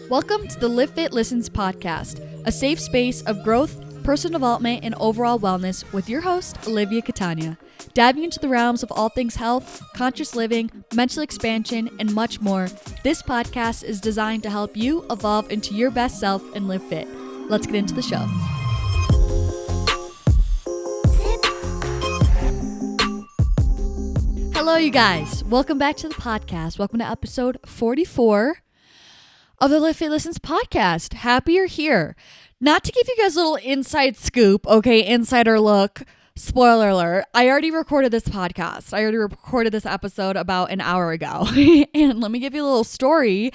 Welcome to the Livfiit Listens podcast, a safe space of growth, personal development, and overall wellness with your host, Olivia Catania, diving into the realms of all things health, conscious living, mental expansion, and much more. This podcast is designed to help you evolve into your best self and live fit. Let's get into the show. Hello, you guys. Welcome back to the podcast. Welcome to episode 44 of the Livfiit Listens podcast. Happy you're here. Not to give you guys a little inside scoop, okay, insider look, spoiler alert, I already recorded this podcast. I already recorded this episode about an hour ago. And let me give you a little story.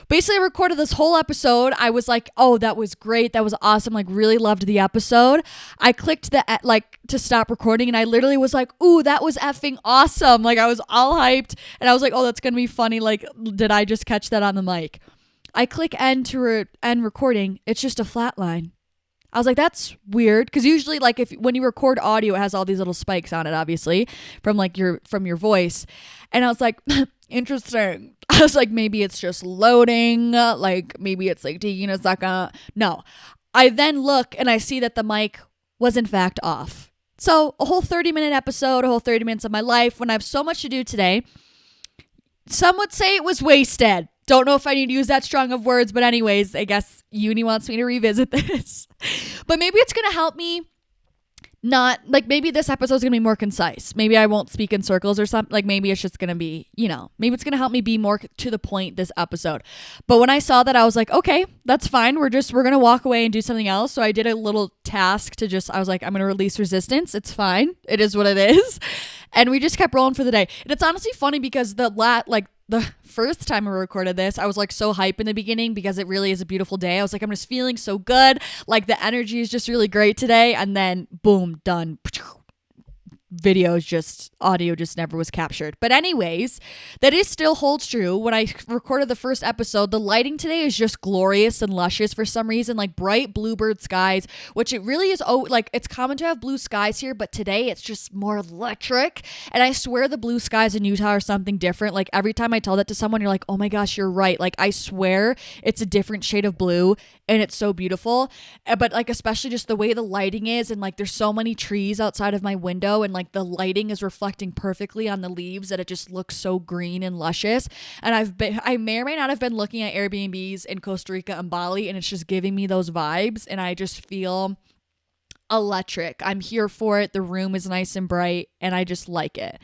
Basically, I recorded this whole episode. I was like, oh, that was great. That was awesome. Like, really loved the episode. I clicked to stop recording, and I literally was like, ooh, that was effing awesome. Like, I was all hyped, and I was like, oh, that's going to be funny. Like, did I just catch that on the mic? I click end to end recording. It's just a flat line. I was like, that's weird. Because usually, like, when you record audio, it has all these little spikes on it, obviously, from your voice. And I was like, interesting. I was like, maybe it's just loading. Like, maybe it's like taking a second. No. I then look and I see that the mic was in fact off. So a whole 30-minute episode, a whole 30 minutes of my life when I have so much to do today. Some would say it was wasted. Don't know if I need to use that strong of words, but anyways, I guess uni wants me to revisit this. But maybe it's going to help me maybe this episode is going to be more concise. Maybe I won't speak in circles or something. Like, maybe it's just going to be, maybe it's going to help me be more to the point this episode. But when I saw that, I was like, okay, that's fine. We're going to walk away and do something else. So I did a little task I was like, I'm going to release resistance. It's fine. It is what it is. And we just kept rolling for the day. And it's honestly funny because the first time I recorded this, I was like so hype in the beginning because it really is a beautiful day. I was like, I'm just feeling so good. Like, the energy is just really great today. And then boom, done. Audio just never was captured. But anyways, that still holds true. When I recorded the first episode, the lighting today is just glorious and luscious for some reason, like bright bluebird skies, which it really is. Oh, like, it's common to have blue skies here, but today it's just more electric. And I swear the blue skies in Utah are something different. Like, every time I tell that to someone, you're like, oh my gosh, you're right. Like, I swear it's a different shade of blue and it's so beautiful. But like, especially just the way the lighting is, and like, there's so many trees outside of my window, and like the lighting is reflecting perfectly on the leaves that it just looks so green and luscious. And I may or may not have been looking at Airbnbs in Costa Rica and Bali, and it's just giving me those vibes, and I just feel electric. I'm here for it. The room is nice and bright, and I just like it.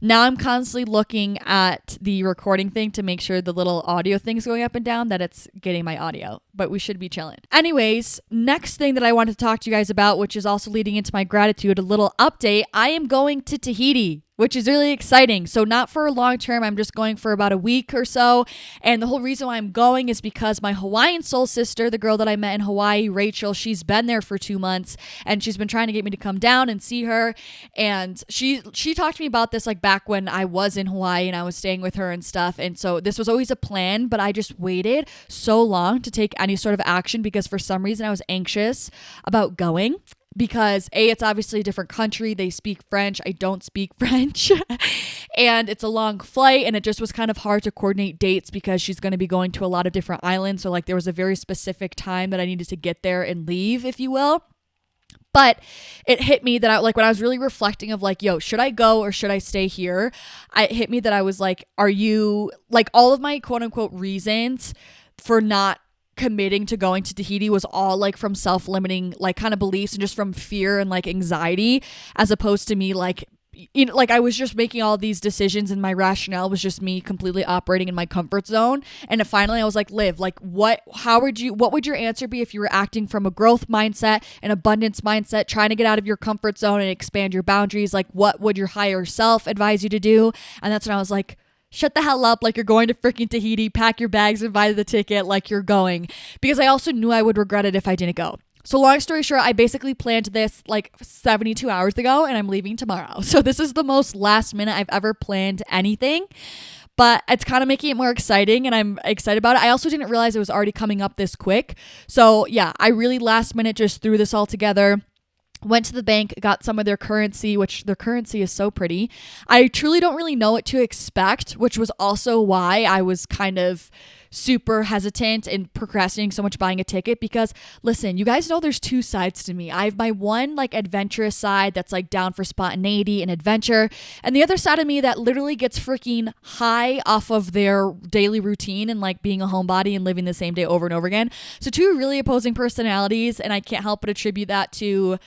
Now I'm constantly looking at the recording thing to make sure the little audio thing's going up and down, that it's getting my audio, but we should be chilling. Anyways, next thing that I want to talk to you guys about, which is also leading into my gratitude, a little update. I am going to Tahiti, which is really exciting. So not for a long term. I'm just going for about a week or so. And the whole reason why I'm going is because my Hawaiian soul sister, the girl that I met in Hawaii, Rachel, she's been there for 2 months, and she's been trying to get me to come down and see her. And she talked to me about this like back when I was in Hawaii and I was staying with her and stuff. And so this was always a plan, but I just waited so long to take any sort of action because for some reason I was anxious about going. Because it's obviously a different country. They speak French. I don't speak French. And it's a long flight, and it just was kind of hard to coordinate dates because she's going to be going to a lot of different islands. So like, there was a very specific time that I needed to get there and leave, if you will. But it hit me that when I was really reflecting of like, yo, should I go or should I stay here? It hit me that I was like, are you like, all of my quote unquote reasons for not committing to going to Tahiti was all like from self-limiting like kind of beliefs and just from fear and like anxiety, as opposed to me like, like I was just making all these decisions and my rationale was just me completely operating in my comfort zone. And finally I was like, Liv, like what would your answer be if you were acting from a growth mindset, an abundance mindset, trying to get out of your comfort zone and expand your boundaries? Like, what would your higher self advise you to do? And that's when I was like, shut the hell up. Like, you're going to freaking Tahiti, pack your bags and buy the ticket like you're going. Because I also knew I would regret it if I didn't go. So long story short, I basically planned this like 72 hours ago and I'm leaving tomorrow. So this is the most last minute I've ever planned anything. But it's kind of making it more exciting and I'm excited about it. I also didn't realize it was already coming up this quick. So yeah, I really last minute just threw this all together. went to the bank, got some of their currency, which their currency is so pretty. I truly don't really know what to expect, which was also why I was kind of super hesitant and procrastinating so much buying a ticket, because listen, you guys know there's two sides to me. I have my one like adventurous side that's like down for spontaneity and adventure, and the other side of me that literally gets freaking high off of their daily routine and like being a homebody and living the same day over and over again. So two really opposing personalities, and I can't help but attribute that to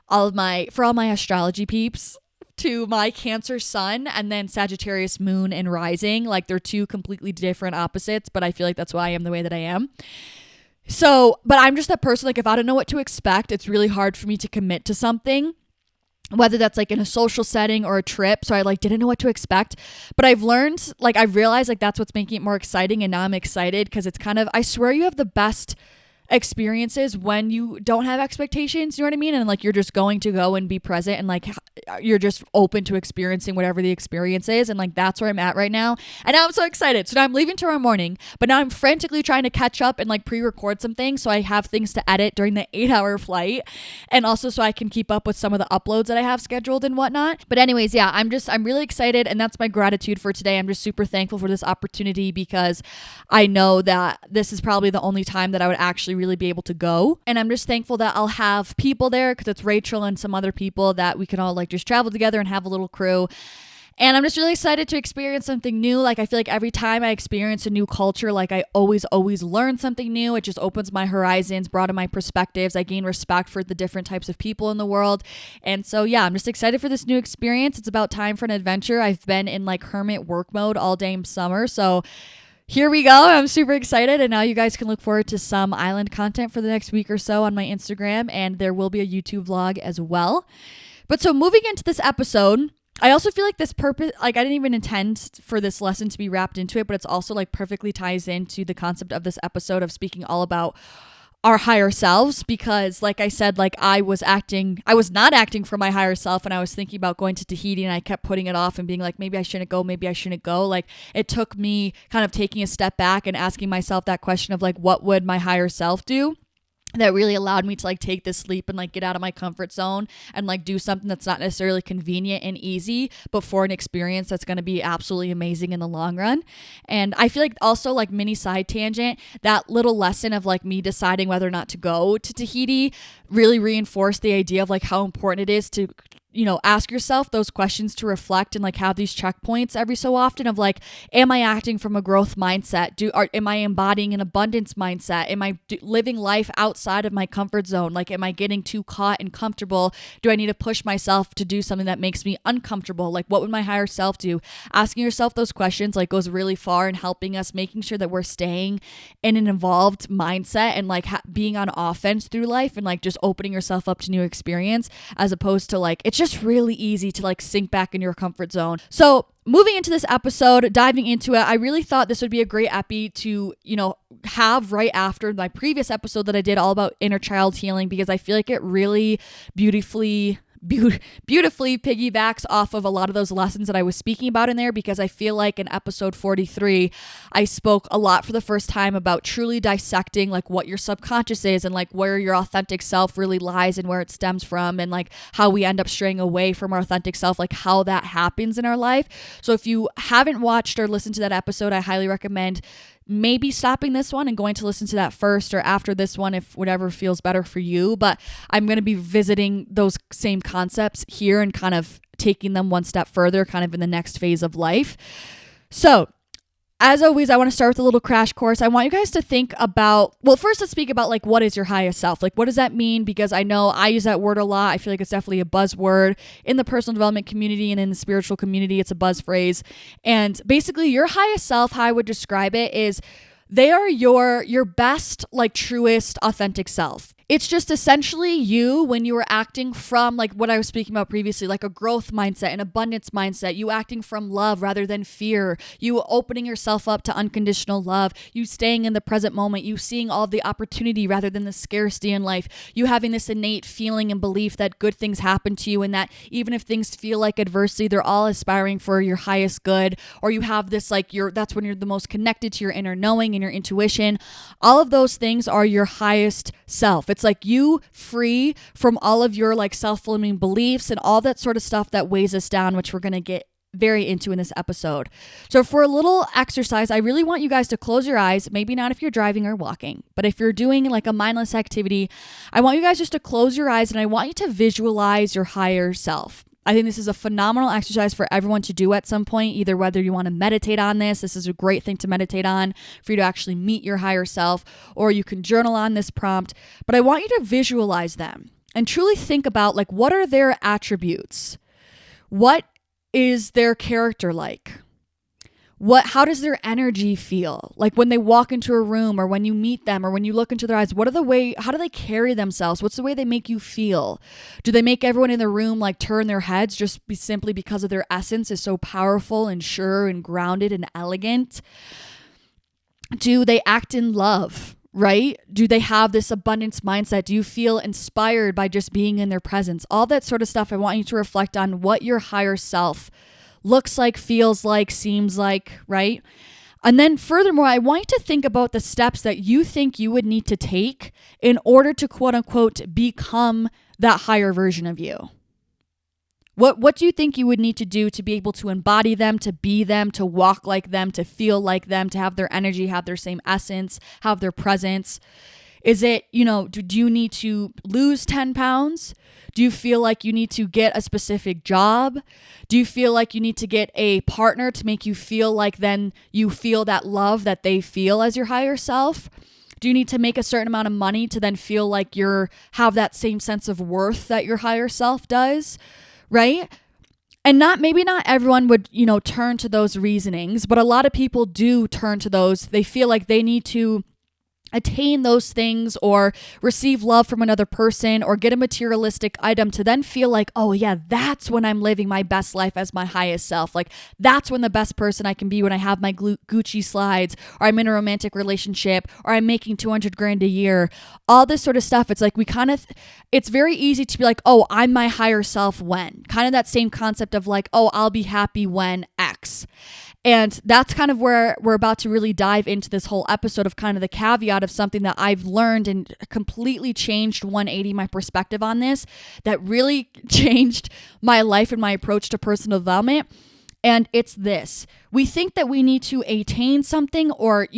all my astrology peeps, to my Cancer sun and then Sagittarius moon and rising. Like they're two completely different opposites, but I feel like that's why I am the way that I am. So, but I'm just that person, like if I don't know what to expect, it's really hard for me to commit to something, whether that's like in a social setting or a trip. So I like didn't know what to expect, but I've learned, like I've realized like that's what's making it more exciting, and now I'm excited because it's kind of, I swear you have the best experiences when you don't have expectations, you know what I mean? And like you're just going to go and be present, and like you're just open to experiencing whatever the experience is. And like that's where I'm at right now, and now I'm so excited. So now I'm leaving tomorrow morning, but now I'm frantically trying to catch up and like pre-record some things so I have things to edit during the 8-hour flight, and also so I can keep up with some of the uploads that I have scheduled and whatnot. But anyways, yeah, I'm really excited, and that's my gratitude for today. I'm just super thankful for this opportunity because I know that this is probably the only time that I would actually really be able to go, and I'm just thankful that I'll have people there, because it's Rachel and some other people that we can all like just travel together and have a little crew. And I'm just really excited to experience something new. Like I feel like every time I experience a new culture, like I always learn something new. It just opens my horizons, broaden my perspectives. I gain respect for the different types of people in the world. And so yeah, I'm just excited for this new experience. It's about time for an adventure. I've been in like hermit work mode all day in summer, so here we go. I'm super excited, and now you guys can look forward to some island content for the next week or so on my Instagram, and there will be a YouTube vlog as well. But so moving into this episode, I also feel like this purpose, like I didn't even intend for this lesson to be wrapped into it, but it's also like perfectly ties into the concept of this episode of speaking all about our higher selves, because like I said, like I was not acting for my higher self, and I was thinking about going to Tahiti, and I kept putting it off and being like, maybe I shouldn't go. Like it took me kind of taking a step back and asking myself that question of like, what would my higher self do? That really allowed me to like take this leap and like get out of my comfort zone and like do something that's not necessarily convenient and easy, but for an experience that's going to be absolutely amazing in the long run. And I feel like also, like mini side tangent, that little lesson of like me deciding whether or not to go to Tahiti really reinforced the idea of like how important it is to, you know, ask yourself those questions, to reflect and like have these checkpoints every so often of like, am I acting from a growth mindset? Am I embodying an abundance mindset? Am I living life outside of my comfort zone? Like, am I getting too caught and comfortable? Do I need to push myself to do something that makes me uncomfortable? Like, what would my higher self do? Asking yourself those questions like goes really far in helping us, making sure that we're staying in an evolved mindset and like being on offense through life, and like just opening yourself up to new experience, as opposed to like, it's just really easy to like sink back in your comfort zone. So moving into this episode, diving into it, I really thought this would be a great epi to, you know, have right after my previous episode that I did all about inner child healing, because I feel like it really beautifully piggybacks off of a lot of those lessons that I was speaking about in there, because I feel like in episode 43, I spoke a lot for the first time about truly dissecting like what your subconscious is, and like where your authentic self really lies and where it stems from, and like how we end up straying away from our authentic self, like how that happens in our life. So if you haven't watched or listened to that episode, I highly recommend maybe stopping this one and going to listen to that first, or after this one, if whatever feels better for you. But I'm going to be visiting those same concepts here and kind of taking them one step further, kind of in the next phase of life. So as always, I want to start with a little crash course. I want you guys to think about, well, first let's speak about like, what is your highest self? Like, what does that mean? Because I know I use that word a lot. I feel like it's definitely a buzzword in the personal development community and in the spiritual community. It's a buzz phrase. And basically your highest self, how I would describe it is they are your best, like truest, authentic self. It's just essentially you when you were acting from like what I was speaking about previously, like a growth mindset, an abundance mindset, you acting from love rather than fear, you opening yourself up to unconditional love, you staying in the present moment, you seeing all the opportunity rather than the scarcity in life, you having this innate feeling and belief that good things happen to you, and that even if things feel like adversity, they're all aspiring for your highest good. Or you have this like that's when you're the most connected to your inner knowing and your intuition. All of those things are your highest self. It's like you free from all of your like self-limiting beliefs and all that sort of stuff that weighs us down, which we're going to get very into in this episode. So for a little exercise, I really want you guys to close your eyes, maybe not if you're driving or walking, but if you're doing like a mindless activity, I want you guys just to close your eyes and I want you to visualize your higher self. I think this is a phenomenal exercise for everyone to do at some point, either whether you want to meditate on this is a great thing to meditate on for you to actually meet your higher self, or you can journal on this prompt. But I want you to visualize them and truly think about like, what are their attributes? What is their character like? How does their energy feel? Like when they walk into a room or when you meet them or when you look into their eyes, how do they carry themselves? What's the way they make you feel? Do they make everyone in the room like turn their heads simply because of their essence is so powerful and sure and grounded and elegant? Do they act in love? Right? Do they have this abundance mindset? Do you feel inspired by just being in their presence? All that sort of stuff. I want you to reflect on what your higher self looks like, feels like, seems like, right? And then furthermore, I want you to think about the steps that you think you would need to take in order to quote unquote become that higher version of you. What do you think you would need to do to be able to embody them, to be them, to walk like them, to feel like them, to have their energy, have their same essence, have their presence? Is it, do you need to lose 10 pounds? Do you feel like you need to get a specific job? Do you feel like you need to get a partner to make you feel like then you feel that love that they feel as your higher self? Do you need to make a certain amount of money to then feel like have that same sense of worth that your higher self does? Right? And maybe not everyone would, turn to those reasonings, but a lot of people do turn to those. They feel like they need to attain those things or receive love from another person or get a materialistic item to then feel like, oh yeah, that's when I'm living my best life as my highest self. Like that's when the best person I can be, when I have my Gucci slides, or I'm in a romantic relationship, or I'm making 200 grand a year, all this sort of stuff. It's like it's very easy to be like, oh, I'm my higher self when, kind of that same concept of like, oh, I'll be happy when X. And that's kind of where we're about to really dive into this whole episode of kind of the caveat of something that I've learned and completely changed 180 my perspective on this, that really changed my life and my approach to personal development. And it's this. We think that we need to attain something or,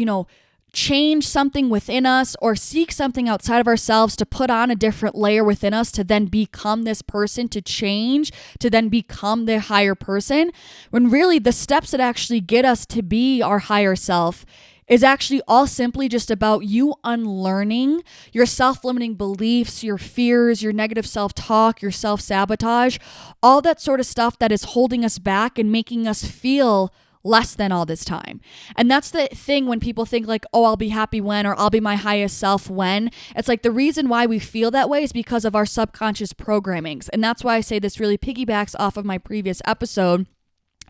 change something within us or seek something outside of ourselves to put on a different layer within us to then become this person, to change, to then become the higher person, when really the steps that actually get us to be our higher self is actually all simply just about you unlearning your self-limiting beliefs, your fears, your negative self-talk, your self-sabotage, all that sort of stuff that is holding us back and making us feel less than all this time. And that's the thing when people think like, oh, I'll be happy when, or I'll be my highest self when. It's like the reason why we feel that way is because of our subconscious programmings. And that's why I say this really piggybacks off of my previous episode.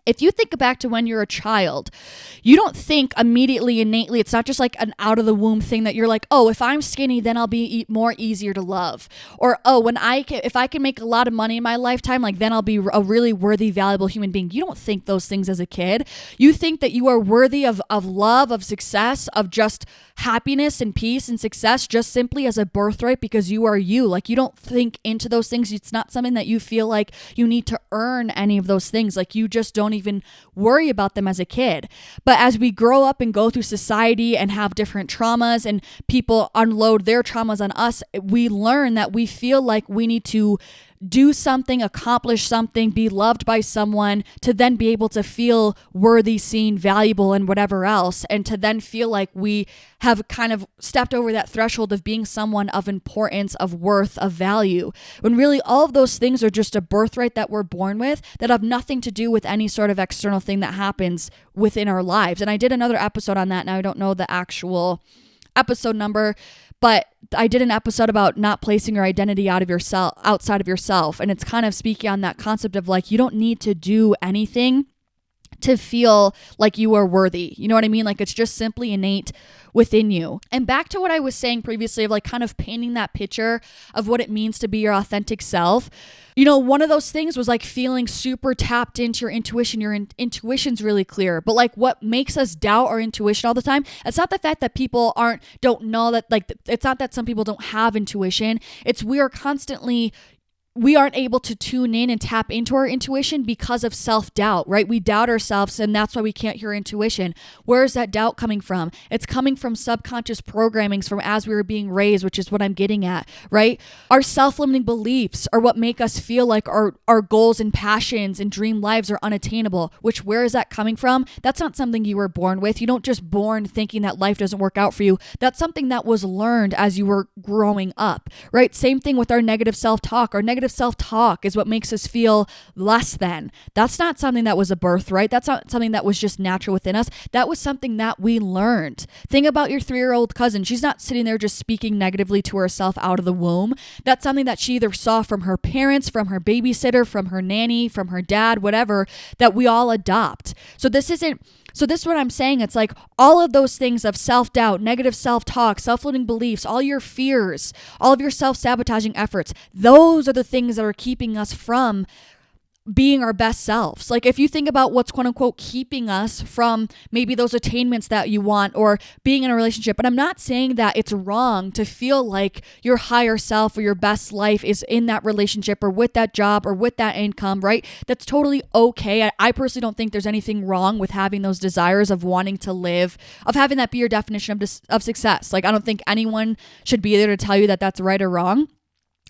If you think back to when you're a child, you don't think immediately, innately, it's not just like an out of the womb thing that you're like, oh, if I'm skinny, then I'll be more easier to love. Or, oh, if I can make a lot of money in my lifetime, like then I'll be a really worthy, valuable human being. You don't think those things as a kid. You think that you are worthy of love, of success, of just happiness and peace and success just simply as a birthright because you are you. Like you don't think into those things. It's not something that you feel like you need to earn any of those things. Like you just don't even worry about them as a kid. But as we grow up and go through society and have different traumas and people unload their traumas on us, we learn that we feel like we need to do something, accomplish something, be loved by someone to then be able to feel worthy, seen, valuable, and whatever else. And to then feel like we have kind of stepped over that threshold of being someone of importance, of worth, of value. When really all of those things are just a birthright that we're born with that have nothing to do with any sort of external thing that happens within our lives. And I did another episode on that. Now I don't know the actual episode number, but I did an episode about not placing your identity outside of yourself. And it's kind of speaking on that concept of like, you don't need to do anything to feel like you are worthy. You know what I mean? Like it's just simply innate within you. And back to what I was saying previously of like kind of painting that picture of what it means to be your authentic self. You know, one of those things was like feeling super tapped into your intuition. Your intuition's really clear. But like what makes us doubt our intuition all the time, it's not the fact that people don't know that, like, it's not that some people don't have intuition. It's we aren't able to tune in and tap into our intuition because of self-doubt, right? We doubt ourselves, and that's why we can't hear intuition. Where is that doubt coming from? It's coming from subconscious programmings from as we were being raised, which is what I'm getting at, right? Our self-limiting beliefs are what make us feel like our goals and passions and dream lives are unattainable, which where is that coming from? That's not something you were born with. You don't just born thinking that life doesn't work out for you. That's something that was learned as you were growing up, right? Same thing with our negative self-talk. Our negative self-talk is what makes us feel less than. That's not something that was a birthright. That's not something that was just natural within us. That was something that we learned. Think about your 3-year-old cousin. She's not sitting there just speaking negatively to herself out of the womb. That's something that she either saw from her parents, from her babysitter, from her nanny, from her dad, whatever, that we all adopt. So this is what I'm saying. It's like all of those things of self-doubt, negative self-talk, self-limiting beliefs, all your fears, all of your self-sabotaging efforts, those are the things that are keeping us from being our best selves. Like if you think about what's quote unquote keeping us from maybe those attainments that you want or being in a relationship, and I'm not saying that it's wrong to feel like your higher self or your best life is in that relationship or with that job or with that income, right? That's totally okay. I personally don't think there's anything wrong with having those desires of wanting to live, of having that be your definition of success. Like I don't think anyone should be there to tell you that that's right or wrong.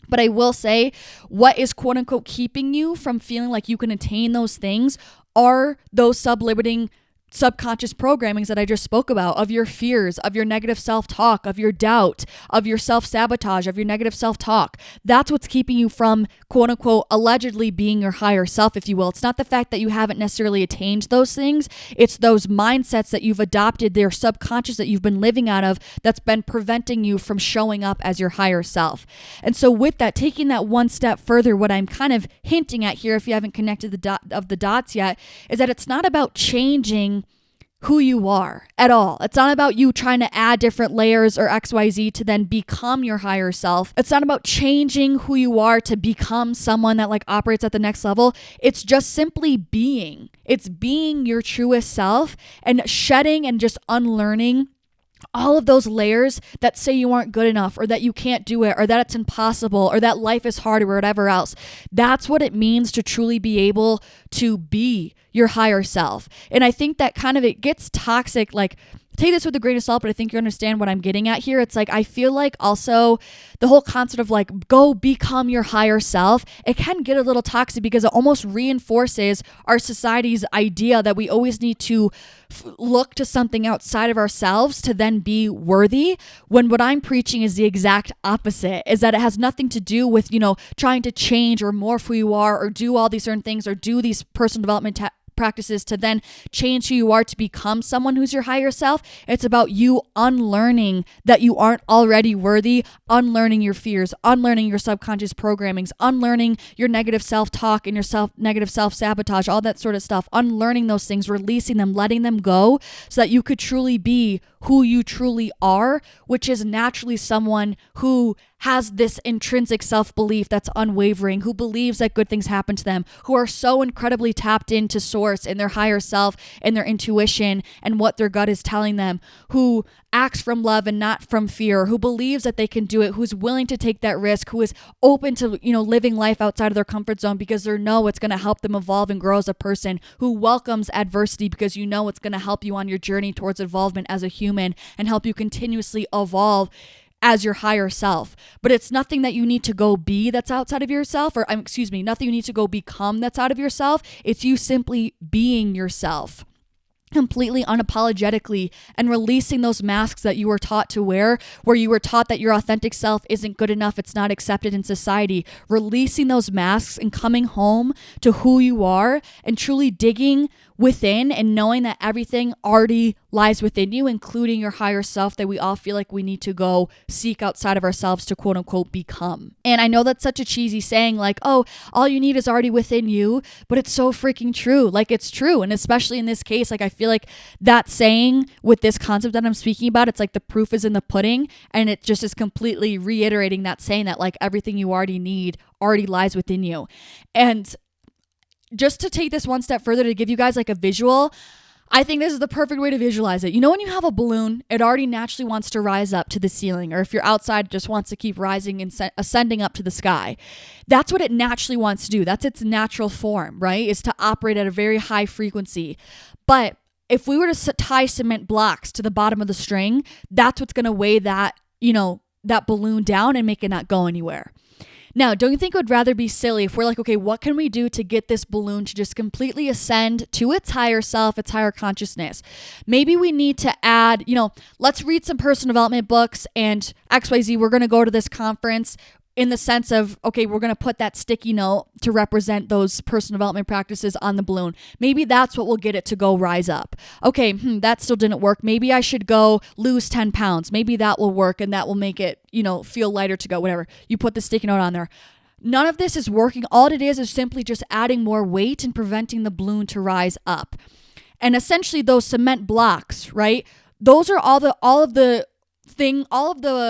But I will say what is quote unquote keeping you from feeling like you can attain those things are those sublimiting subconscious programmings that I just spoke about, of your fears, of your negative self-talk, of your doubt, of your self-sabotage, of your negative self-talk. That's what's keeping you from quote unquote allegedly being your higher self, if you will. It's not the fact that you haven't necessarily attained those things. It's those mindsets that you've adopted, their subconscious that you've been living out of, that's been preventing you from showing up as your higher self. And so with that, taking that one step further, what I'm kind of hinting at here, if you haven't connected the dots yet, is that it's not about changing who you are at all. It's not about you trying to add different layers or XYZ to then become your higher self. It's not about changing who you are to become someone that like operates at the next level. It's just simply being. It's being your truest self and shedding and just unlearning all of those layers that say you aren't good enough or that you can't do it or that it's impossible or that life is hard or whatever else. That's what it means to truly be able to be your higher self. And I think that kind of it gets toxic, like take this with a grain of salt, but I think you understand what I'm getting at here. It's like, I feel like also the whole concept of like, go become your higher self, it can get a little toxic because it almost reinforces our society's idea that we always need to look to something outside of ourselves to then be worthy, when what I'm preaching is the exact opposite, is that it has nothing to do with, trying to change or morph who you are or do all these certain things or do these personal development practices to then change who you are to become someone who's your higher self. It's about you unlearning that you aren't already worthy, unlearning your fears, unlearning your subconscious programmings, unlearning your negative self-talk and your negative self-sabotage, all that sort of stuff, unlearning those things, releasing them, letting them go so that you could truly be who you truly are, which is naturally someone who has this intrinsic self-belief that's unwavering, who believes that good things happen to them, who are so incredibly tapped into source and their higher self and their intuition and what their gut is telling them, who acts from love and not from fear, who believes that they can do it, who's willing to take that risk, who is open to, living life outside of their comfort zone because they know it's going to help them evolve and grow as a person, who welcomes adversity because it's going to help you on your journey towards involvement as a human and help you continuously evolve as your higher self. But it's nothing that you need to go be that's outside of yourself, or nothing you need to go become that's out of yourself. It's you simply being yourself completely unapologetically and releasing those masks that you were taught to wear, where you were taught that your authentic self isn't good enough, it's not accepted in society. Releasing those masks and coming home to who you are and truly digging within and knowing that everything already lies within you, including your higher self that we all feel like we need to go seek outside of ourselves to quote unquote become. And I know that's such a cheesy saying, like, oh, all you need is already within you, but it's so freaking true. Like, it's true. And especially in this case, like, I feel like that saying with this concept that I'm speaking about, it's like the proof is in the pudding, and it just is completely reiterating that saying that like everything you already need already lies within you. And just to take this one step further, to give you guys like a visual, I think this is the perfect way to visualize it. You know, when you have a balloon, it already naturally wants to rise up to the ceiling, or if you're outside, it just wants to keep rising and ascending up to the sky. That's what it naturally wants to do. That's its natural form, right? Is to operate at a very high frequency. But if we were to tie cement blocks to the bottom of the string, that's what's going to weigh that, you know, that balloon down and make it not go anywhere. Now, don't you think it would rather be silly if we're like, okay, what can we do to get this balloon to just completely ascend to its higher self, its higher consciousness? Maybe we need to add, you know, let's read some personal development books and XYZ, we're going to go to this conference, in the sense of, okay, we're going to put that sticky note to represent those personal development practices on the balloon. Maybe that's what will get it to go rise up. Okay, that still didn't work. Maybe I should go lose 10 pounds. Maybe that will work and that will make it, you know, feel lighter to go, whatever. You put the sticky note on there. None of this is working. All it is simply just adding more weight and preventing the balloon to rise up. And essentially those cement blocks, right? Those are all of the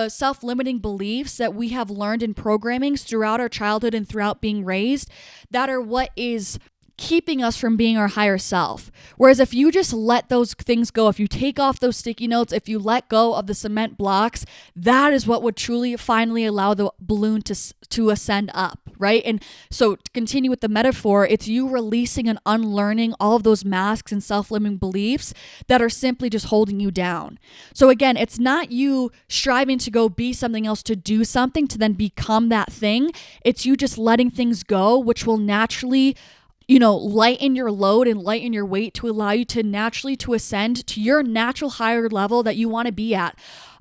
self-limiting beliefs that we have learned in programmings throughout our childhood and throughout being raised that are what is keeping us from being our higher self. Whereas if you just let those things go, if you take off those sticky notes, if you let go of the cement blocks, that is what would truly finally allow the balloon to ascend up, right? And so to continue with the metaphor, it's you releasing and unlearning all of those masks and self-limiting beliefs that are simply just holding you down. So again, it's not you striving to go be something else, to do something, to then become that thing. It's you just letting things go, which will naturally, you know, lighten your load and lighten your weight to allow you to naturally to ascend to your natural higher level that you want to be at.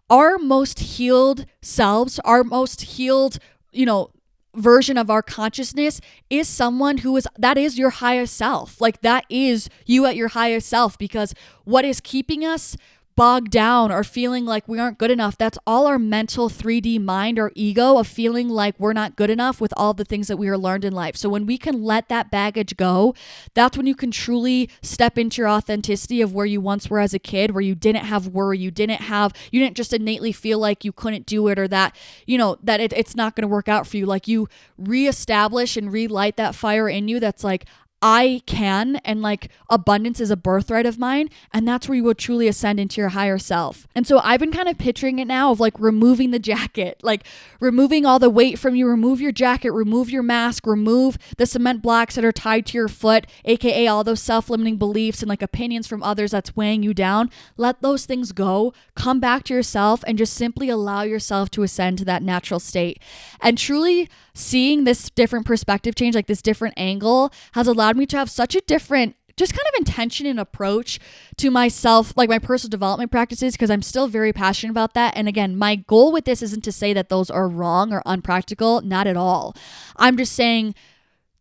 Our most healed selves, our most healed, you know, version of our consciousness is someone that is your highest self. Like, that is you at your highest self, because what is keeping us bogged down or feeling like we aren't good enough, that's all our mental 3D mind or ego of feeling like we're not good enough with all the things that we are learned in life. So when we can let that baggage go, that's when you can truly step into your authenticity of where you once were as a kid, where you didn't have worry, you didn't just innately feel like you couldn't do it, or that, you know, that it's not going to work out for you. Like, you reestablish and relight that fire in you that's like, I can, and like abundance is a birthright of mine. And that's where you will truly ascend into your higher self. And so I've been kind of picturing it now of like removing the jacket, like removing all the weight from you, remove your jacket, remove your mask, remove the cement blocks that are tied to your foot, AKA all those self-limiting beliefs and like opinions from others that's weighing you down. Let those things go, come back to yourself, and just simply allow yourself to ascend to that natural state. And truly seeing this different perspective change, like this different angle, has allowed me to have such a different just kind of intention and approach to myself, like my personal development practices, because I'm still very passionate about that. And again, my goal with this isn't to say that those are wrong or unpractical, not at all. I'm just saying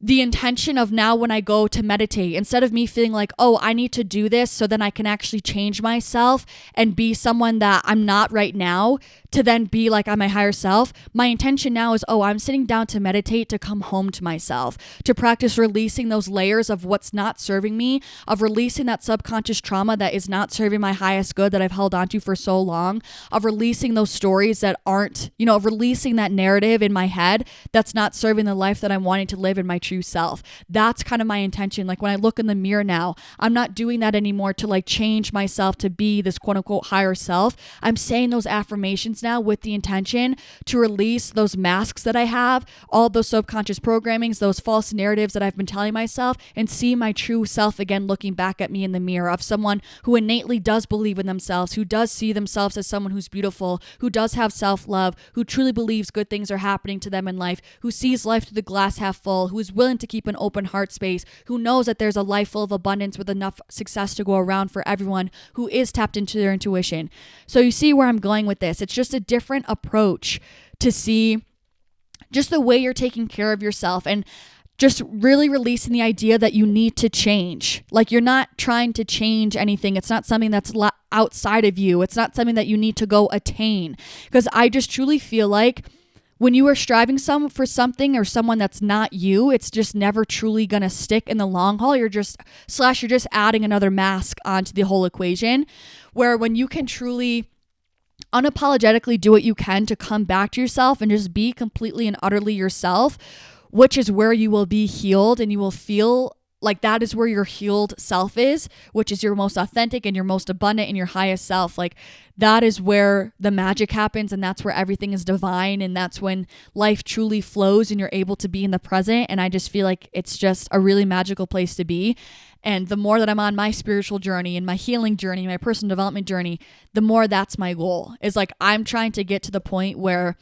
the intention of now when I go to meditate, instead of me feeling like, oh, I need to do this so then I can actually change myself and be someone that I'm not right now, to then be like I'm my higher self. My intention now is, oh, I'm sitting down to meditate, to come home to myself, to practice releasing those layers of what's not serving me, of releasing that subconscious trauma that is not serving my highest good that I've held onto for so long, of releasing those stories that aren't, you know, of releasing that narrative in my head that's not serving the life that I'm wanting to live in my true self. That's kind of my intention. Like when I look in the mirror now, I'm not doing that anymore to like change myself to be this quote unquote higher self. I'm saying those affirmations now with the intention to release those masks that I have, all those subconscious programmings, those false narratives that I've been telling myself, and see my true self again, looking back at me in the mirror of someone who innately does believe in themselves, who does see themselves as someone who's beautiful, who does have self-love, who truly believes good things are happening to them in life, who sees life through the glass half full, who is willing to keep an open heart space, who knows that there's a life full of abundance with enough success to go around for everyone, who is tapped into their intuition. So you see where I'm going with this. It's just a different approach to see just the way you're taking care of yourself. And just really releasing the idea that you need to change. Like, you're not trying to change anything. It's not something that's outside of you. It's not something that you need to go attain. Because I just truly feel like when you are striving for something or someone that's not you, it's just never truly going to stick in the long haul. You're just adding another mask onto the whole equation. Where when you can truly unapologetically do what you can to come back to yourself and just be completely and utterly yourself, which is where you will be healed, and you will feel like that is where your healed self is, which is your most authentic and your most abundant and your highest self. Like, that is where the magic happens, and that's where everything is divine, and that's when life truly flows and you're able to be in the present. And I just feel like it's just a really magical place to be. And the more that I'm on my spiritual journey and my healing journey, my personal development journey, the more that's my goal. Is like, I'm trying to get to the point where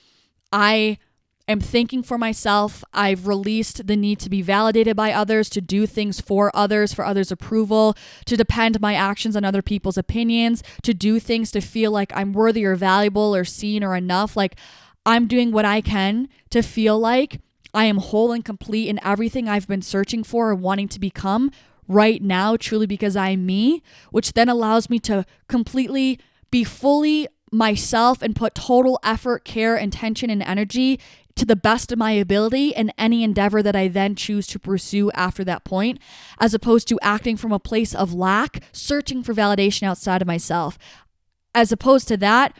I am thinking for myself. I've released the need to be validated by others, to do things for others' approval, to depend my actions on other people's opinions, to do things to feel like I'm worthy or valuable or seen or enough. Like, I'm doing what I can to feel like I am whole and complete in everything I've been searching for and wanting to become right now, truly because I'm me, which then allows me to completely be fully myself and put total effort, care, intention, and energy to the best of my ability in any endeavor that I then choose to pursue after that point, as opposed to acting from a place of lack, searching for validation outside of myself. As opposed to that,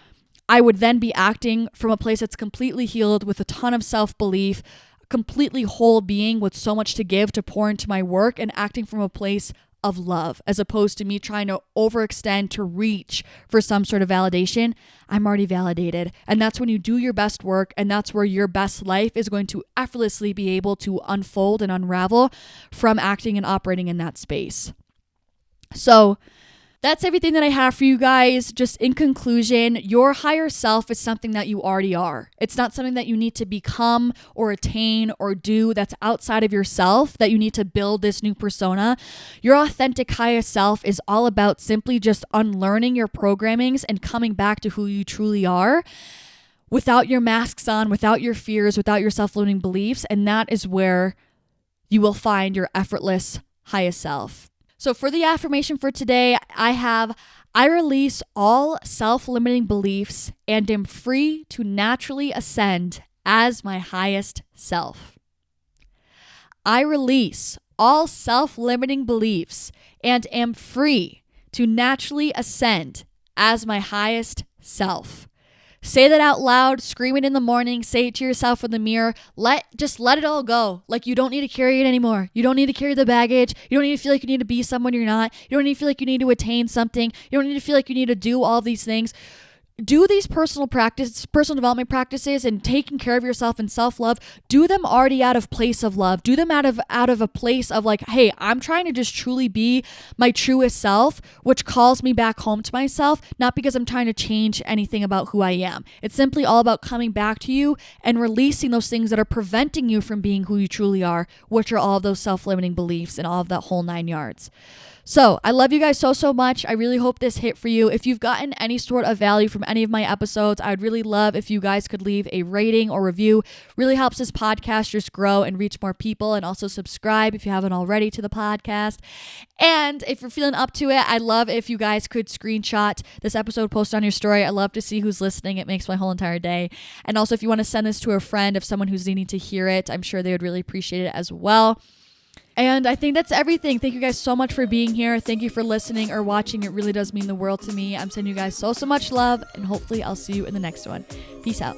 I would then be acting from a place that's completely healed with a ton of self-belief, completely whole being with so much to give, to pour into my work, and acting from a place of love, as opposed to me trying to overextend to reach for some sort of validation. I'm already validated. And that's when you do your best work, and that's where your best life is going to effortlessly be able to unfold and unravel from acting and operating in that space. So that's everything that I have for you guys. Just in conclusion, your higher self is something that you already are. It's not something that you need to become or attain or do that's outside of yourself, that you need to build this new persona. Your authentic highest self is all about simply just unlearning your programmings and coming back to who you truly are, without your masks on, without your fears, without your self-limiting beliefs. And that is where you will find your effortless highest self. So for the affirmation for today, I release all self-limiting beliefs and am free to naturally ascend as my highest self. I release all self-limiting beliefs and am free to naturally ascend as my highest self. Say that out loud, scream it in the morning, say it to yourself in the mirror. Just let it all go. Like, you don't need to carry it anymore. You don't need to carry the baggage. You don't need to feel like you need to be someone you're not. You don't need to feel like you need to attain something. You don't need to feel like you need to do all these things. Do these personal development practices and taking care of yourself and self-love, do them already out of place of love. Do them out of a place of like, hey, I'm trying to just truly be my truest self, which calls me back home to myself, not because I'm trying to change anything about who I am. It's simply all about coming back to you and releasing those things that are preventing you from being who you truly are, which are all of those self-limiting beliefs and all of that whole 9 yards. So I love you guys so much. I really hope this hit for you. If you've gotten any sort of value from any of my episodes, I would really love if you guys could leave a rating or review. Really helps this podcast just grow and reach more people. And also subscribe if you haven't already to the podcast. And if you're feeling up to it, I'd love if you guys could screenshot this episode, post on your story. I love to see who's listening. It makes my whole entire day. And also, if you want to send this to a friend of someone who's needing to hear it, I'm sure they would really appreciate it as well. And I think that's everything. Thank you guys so much for being here. Thank you for listening or watching. It really does mean the world to me. I'm sending you guys so much love, and hopefully I'll see you in the next one. Peace out.